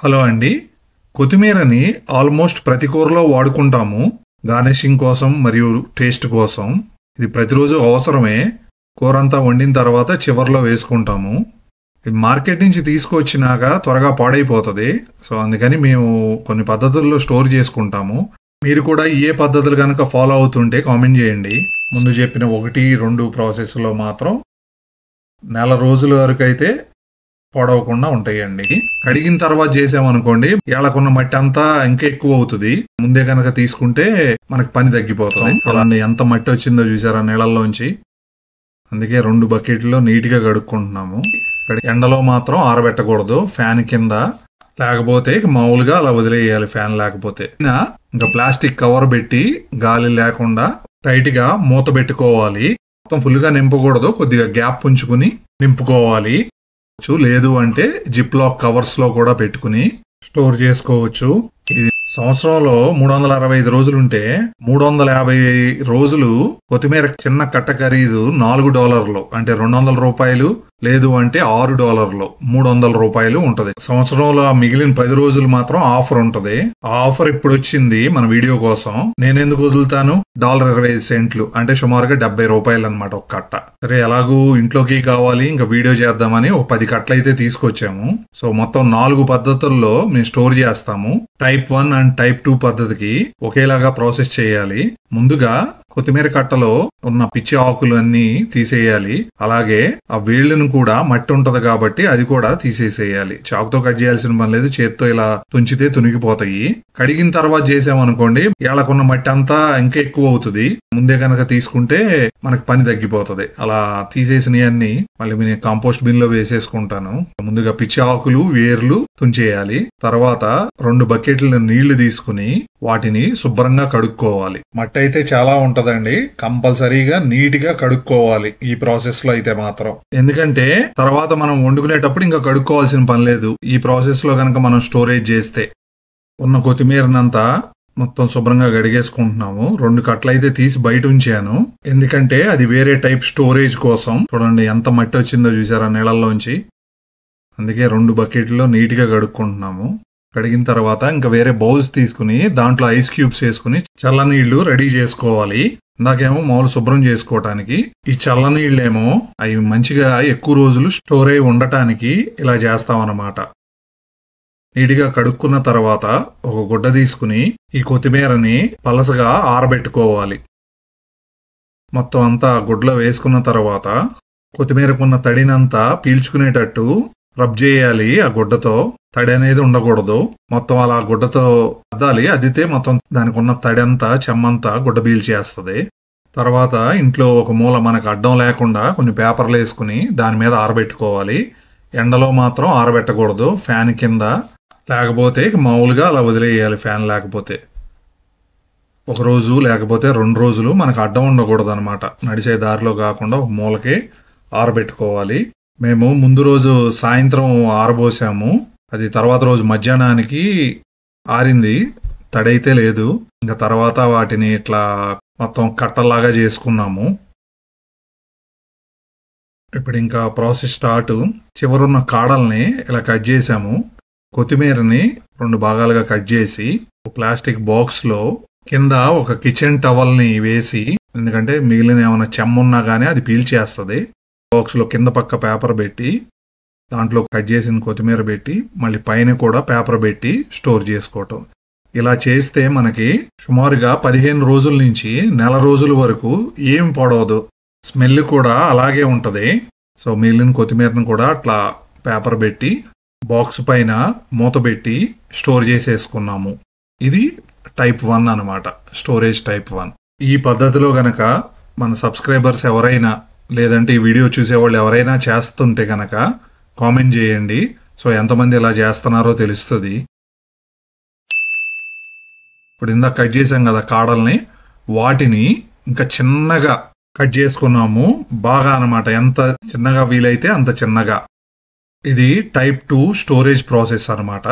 Hello అండి. కొత్తిమీరని almost ప్రతి కూరలో వాడుకుంటాము. గార్నిషింగ్ కోసం మరియు టేస్ట్ కోసం. ఇది ప్రతిరోజు అవసరమే. కూర అంతా వండిన తర్వాత చివర్లో వేసుకుంటాము. ఇది మార్కెట్ నుంచి తీసుకొచ్చినాక త్వరగా పాడైపోతుంది. సో అందుకని మేము కొన్ని పద్ధతుల్లో స్టోర్ చేసుకుంటాము. మీరు కూడా ఏ పద్ధతులు కనుక ఫాలో అవుతుంటే కామెంట్ చేయండి. ముందు చెప్పిన 1-2 ప్రాసెస్లో మాత్రం నెల రోజుల వరకు అయితే పాడవకుండా ఉంటాయండి. కడిగిన తర్వాత చేసామనుకోండి, ఏళ్ళకున్న మట్టి అంతా ఇంకా ఎక్కువ అవుతుంది. ముందే కనుక తీసుకుంటే మనకి పని తగ్గిపోతుంది. అలానే ఎంత మట్టి వచ్చిందో చూసారా నీళ్ళల్లోంచి. అందుకే 2 బకెట్లో నీట్గా కడుక్కుంటున్నాము. ఎండలో మాత్రం ఆరబెట్టకూడదు, ఫ్యాన్ కింద. లేకపోతే మామూలుగా అలా వదిలేయాలి, ఫ్యాన్ లేకపోతే. ఇంకా ప్లాస్టిక్ కవర్ పెట్టి గాలి లేకుండా టైట్గా మూత పెట్టుకోవాలి. మొత్తం ఫుల్గా నింపకూడదు, కొద్దిగా గ్యాప్ ఉంచుకుని నింపుకోవాలి. లేదు అంటే జిప్ లాక్ కవర్స్ లో కూడా పెట్టుకుని స్టోర్ చేసుకోవచ్చు. ఇది సంవత్సరంలో 365 రోజులుంటే 350 రోజులు కొత్తిమీర చిన్న కట్ట ఖరీదు $4, అంటే $200, లేదు అంటే $6, $300 ఉంటది. సంవత్సరంలో ఆ మిగిలిన 10 రోజులు మాత్రం ఆఫర్ ఉంటది. ఆ ఆఫర్ ఇప్పుడు వచ్చింది మన వీడియో కోసం. నేనెందుకు వదులుతాను? $1.25, అంటే సుమారుగా $70 అనమాట ఒక కట్ట. సరే, ఎలాగూ ఇంట్లోకి కావాలి, ఇంకా వీడియో చేద్దామని ఒక 10 కట్టలు అయితే తీసుకొచ్చాము. సో మొత్తం 4 పద్ధతుల్లో మేము స్టోర్ చేస్తాము. టైప్ 1 అండ్ టైప్ 2 పద్ధతికి ఒకేలాగా ప్రాసెస్ చేయాలి. ముందుగా కొత్తిమీర కట్టలో ఉన్న పిచ్చి ఆకులు అన్ని తీసేయాలి. అలాగే ఆ వేళ్లను కూడా మట్టి ఉంటది కాబట్టి అది కూడా తీసేసేయాలి. చాకుతో కట్ చేయాల్సిన పని లేదు, చేత్తో ఇలా తుంచితే తునిగిపోతాయి. కడిగిన తర్వాత చేసామనుకోండి, ఏళ్ళకున్న మట్టి అంతా ఇంకా ఎక్కువ అవుతుంది. ముందే కనుక తీసుకుంటే మనకి పని తగ్గిపోతుంది. అలా తీసేసినవన్నీ మళ్ళీ నేను కాంపోస్ట్ బిన్ లో వేసేసుకుంటాను. ముందుగా పిచ్చి ఆకులు, వేర్లు తుంచేయాలి. తర్వాత 2 బకెట్ల నీళ్లు తీసుకుని వాటిని శుభ్రంగా కడుక్కోవాలి. మట్టి అయితే చాలా ఉంటదండి, కంపల్సరీగా నీట్ గా కడుక్కోవాలి ఈ ప్రాసెస్ లో అయితే మాత్రం. ఎందుకంటే తర్వాత మనం వండుకునేటప్పుడు ఇంకా కడుక్కోవాల్సిన పని లేదు, ఈ ప్రాసెస్ లో కనుక మనం స్టోరేజ్ చేస్తే. ఉన్న కొత్తిమీరనంతా మొత్తం శుభ్రంగా గడిగేసుకుంటున్నాము. 2 కట్టలు అయితే తీసి బయట ఉంచాను, ఎందుకంటే అది వేరే టైప్ స్టోరేజ్ కోసం. చూడండి ఎంత మట్టి వచ్చిందో చూసారా నీళ్ళల్లోంచి. అందుకే 2 బకెట్లో నీట్ గా కడుక్కుంటున్నాము. కడిగిన తర్వాత ఇంకా వేరే బౌల్స్ తీసుకుని దాంట్లో ఐస్ క్యూబ్స్ వేసుకుని చల్లనీళ్లు రెడీ చేసుకోవాలి. ఇందాకేమో మామూలు శుభ్రం చేసుకోవటానికి, ఈ చల్లనీళ్ళేమో అవి మంచిగా ఎక్కువ రోజులు స్టోర్ అయి ఉండటానికి ఇలా చేస్తామన్నమాట. నీట్గా కడుక్కున్న తర్వాత ఒక గుడ్డ తీసుకుని ఈ కొత్తిమీరని పలసగా ఆరబెట్టుకోవాలి. మొత్తం అంతా గుడ్డలో వేసుకున్న తర్వాత కొత్తిమీరకున్న తడినంతా పీల్చుకునేటట్టు రబ్ చేయాలి. ఆ గుడ్డతో తడి అనేది ఉండకూడదు. మొత్తం అలా గుడ్డతో అద్దాలి. అద్దితే మొత్తం దానికి ఉన్న తడి అంతా, చెమ్మంతా గుడ్డ పీల్చేస్తుంది. తర్వాత ఇంట్లో ఒక మూల మనకు అడ్డం లేకుండా కొన్ని పేపర్లు వేసుకుని దాని మీద ఆరబెట్టుకోవాలి. ఎండలో మాత్రం ఆరబెట్టకూడదు, ఫ్యాన్ కింద. లేకపోతే మామూలుగా అలా వదిలేయాలి, ఫ్యాన్ లేకపోతే. 1 రోజు లేకపోతే 2 రోజులు మనకు అడ్డం ఉండకూడదు అనమాట. నడిచే దారిలో కాకుండా ఒక మూలకి ఆరబెట్టుకోవాలి. మేము ముందు రోజు సాయంత్రం ఆరబోసాము. అది తర్వాత రోజు మధ్యాహ్నానికి ఆరింది, తడైతే లేదు. ఇంకా తర్వాత వాటిని ఇట్లా మొత్తం కట్టలాగా చేసుకున్నాము. ఇప్పుడు ఇంకా ప్రాసెస్ స్టార్ట్. చివరున్న కాడల్ని ఇలా కట్ చేసాము. కొత్తిమీరని 2 భాగాలుగా కట్ చేసి ప్లాస్టిక్ బాక్స్లో కింద ఒక కిచెన్ టవల్ని వేసి, ఎందుకంటే మిగిలిన ఏమైనా చెమ్మున్నా కానీ అది పీల్చేస్తుంది. బాక్స్లో కింద పక్క పేపర్ పెట్టి దాంట్లో కట్ చేసిన కొత్తిమీర పెట్టి మళ్ళీ పైన కూడా పేపర్ పెట్టి స్టోర్ చేసుకోవటం. ఇలా చేస్తే మనకి సుమారుగా 15 రోజుల నుంచి నెల రోజుల వరకు ఏం పడవదు. స్మెల్ కూడా అలాగే ఉంటుంది. సో మిగిలిన కొత్తిమీరను కూడా అట్లా పేపర్ పెట్టి బాక్స్ పైన మూత పెట్టి స్టోర్ చేసేసుకున్నాము. ఇది టైప్ 1 అనమాట, స్టోరేజ్ టైప్ 1. ఈ పద్ధతిలో గనక మన సబ్స్క్రైబర్స్ ఎవరైనా, లేదంటే ఈ వీడియో చూసేవాళ్ళు ఎవరైనా చేస్తుంటే కనుక కామెంట్ చేయండి. సో ఎంతమంది ఇలా చేస్తున్నారో తెలుస్తుంది. ఇప్పుడు ఇందాక కట్ చేసాం కదా కాడల్ని, వాటిని ఇంకా చిన్నగా కట్ చేసుకున్నాము. బాగా అనమాట, ఎంత చిన్నగా వీలైతే అంత చిన్నగా. ఇది టైప్ 2 స్టోరేజ్ ప్రాసెస్ అనమాట.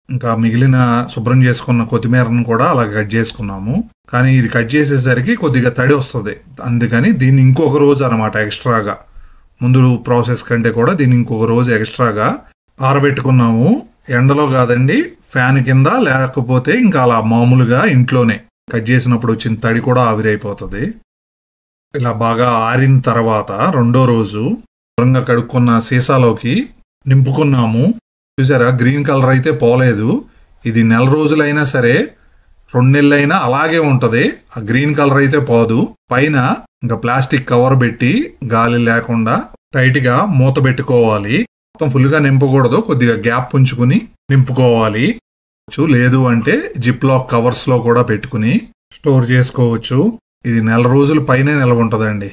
ఇంకా మిగిలిన శుభ్రం చేసుకున్న కొత్తిమీరను కూడా అలా కట్ చేసుకున్నాము. కానీ ఇది కట్ చేసేసరికి కొద్దిగా తడి వస్తుంది, అందుకని దీన్ని ఇంకొక రోజు అనమాట ఎక్స్ట్రాగా, ముందు ప్రాసెస్ కంటే కూడా దీన్ని ఇంకొక రోజు ఎక్స్ట్రాగా ఆరబెట్టుకున్నాము. ఎండలో కాదండి, ఫ్యాన్ కింద, లేకపోతే ఇంకా అలా మామూలుగా ఇంట్లోనే కట్ చేసినప్పుడు వచ్చిన తడి కూడా ఆవిరైపోతుంది. ఇలా బాగా ఆరిన తర్వాత రెండో రోజు దూరంగా కడుక్కున్న సీసాలోకి నింపుకున్నాము. చూసారా, గ్రీన్ కలర్ అయితే పోలేదు. ఇది నెల రోజులైనా సరే 2 నెలలైనా అలాగే ఉంటుంది. ఆ గ్రీన్ కలర్ అయితే పోదు. పైన ఇంకా ప్లాస్టిక్ కవర్ పెట్టి గాలి లేకుండా టైట్గా మూత పెట్టుకోవాలి. మొత్తం ఫుల్గా నింపకూడదు, కొద్దిగా గ్యాప్ ఉంచుకుని నింపుకోవాలి. లేదు అంటే జిప్ లాక్ కవర్స్ లో కూడా పెట్టుకుని స్టోర్ చేసుకోవచ్చు. ఇది నెల రోజుల పైనే నిల్వ ఉంటుందండి.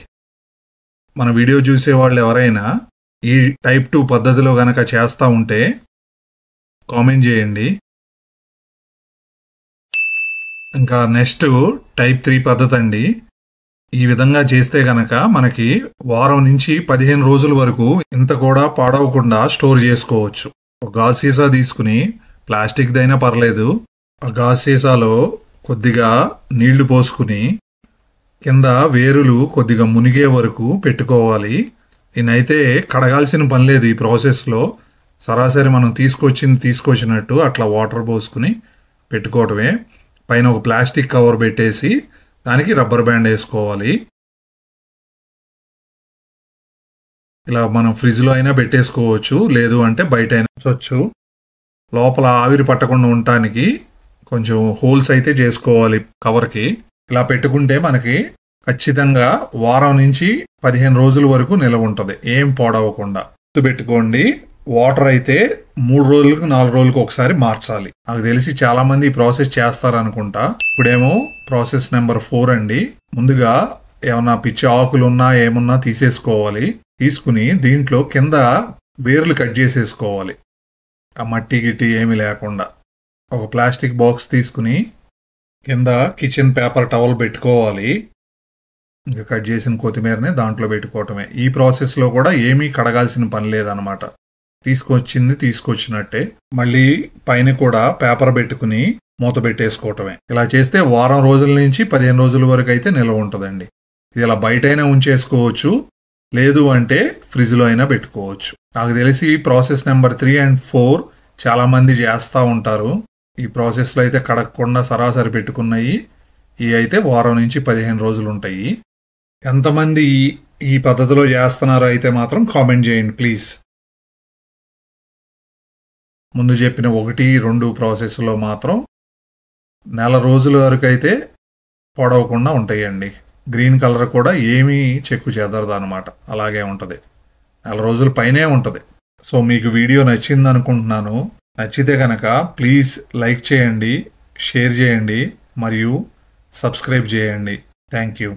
మన వీడియో చూసే వాళ్ళు ఎవరైనా ఈ టైప్ 2 పద్ధతిలో గనక చేస్తూ ఉంటే కామెంట్ చేయండి. ఇంకా నెక్స్ట్ టైప్ 3 పద్ధతి అండి. ఈ విధంగా చేస్తే గనక మనకి వారం నుంచి 15 రోజుల వరకు ఇంత కూడా పాడవకుండా స్టోర్ చేసుకోవచ్చు. ఒక గాజు సీసా తీసుకుని, ప్లాస్టిక్ దైనా పర్లేదు, ఆ గాజు సీసాలో కొద్దిగా నీళ్లు పోసుకుని కింద వేరులు కొద్దిగా మునిగే వరకు పెట్టుకోవాలి. దీనైతే కడగాల్సిన పని లేదు. ఈ ప్రాసెస్లో సరాసరి మనం తీసుకొచ్చినట్టు అట్లా వాటర్ పోసుకుని పెట్టుకోవటమే. పైన ఒక ప్లాస్టిక్ కవర్ పెట్టేసి దానికి రబ్బర్ బ్యాండ్ వేసుకోవాలి. ఇలా మనం ఫ్రిడ్జ్లో అయినా పెట్టేసుకోవచ్చు, లేదు అంటే బయట అయినా ఉంచవచ్చు. లోపల ఆవిరి పట్టకుండా ఉండటానికి కొంచెం హోల్స్ అయితే చేసుకోవాలి కవర్కి. ఇలా పెట్టుకుంటే మనకి ఖచ్చితంగా వారం నుంచి 15 రోజుల వరకు నిల్వ ఉంటుంది, ఏం పాడవకుండా. గుర్తుపెట్టుకోండి, వాటర్ అయితే 3 రోజులకు 4 రోజులకు ఒకసారి మార్చాలి. నాకు తెలిసి చాలా మంది ఈ ప్రాసెస్ చేస్తారనుకుంటా. ఇప్పుడేమో ప్రాసెస్ నెంబర్ 4 అండి. ముందుగా ఏమన్నా పిచ్చి ఆకులు ఉన్నా ఏమున్నా తీసేసుకోవాలి. తీసుకుని దీంట్లో కింద వేర్లు కట్ చేసేసుకోవాలి, ఆ మట్టి గిట్టి ఏమి లేకుండా. ఒక ప్లాస్టిక్ బాక్స్ తీసుకుని కింద కిచెన్ పేపర్ టవల్ పెట్టుకోవాలి. ఇంకా కట్ చేసిన కొత్తిమీరని దాంట్లో పెట్టుకోవటమే. ఈ ప్రాసెస్లో కూడా ఏమీ కడగాల్సిన పని లేదనమాట. తీసుకొచ్చినట్టే మళ్ళీ పైన కూడా పేపర్ పెట్టుకుని మూత పెట్టేసుకోవటమే. ఇలా చేస్తే వారం రోజుల నుంచి 15 రోజుల వరకు అయితే నిల్వ ఉంటుందండి. ఇది ఇలా బయటైనా ఉంచేసుకోవచ్చు, లేదు అంటే ఫ్రిడ్జ్లో అయినా పెట్టుకోవచ్చు. నాకు తెలిసి ప్రాసెస్ నెంబర్ 3 and 4 చాలా మంది చేస్తూ ఉంటారు. ఈ ప్రాసెస్లో అయితే కడగకుండా సరాసరి పెట్టుకున్నాయి. ఇవి అయితే వారం నుంచి 15 రోజులు ఉంటాయి. ఎంతమంది ఈ పద్ధతిలో చేస్తున్నారో అయితే మాత్రం కామెంట్ చేయండి ప్లీజ్. ముందు చెప్పిన 1, 2 ప్రాసెస్లో మాత్రం నెల రోజుల వరకు అయితే పొడవకుండా ఉంటాయండి. గ్రీన్ కలర్ కూడా ఏమీ చెక్కు చెదరదు అనమాట, అలాగే ఉంటుంది. నెల రోజుల పైనే ఉంటుంది. సో మీకు వీడియో నచ్చింది అనుకుంటున్నాను. నచ్చితే కనుక ప్లీజ్ లైక్ చేయండి, షేర్ చేయండి మరియు సబ్స్క్రైబ్ చేయండి. Thank you.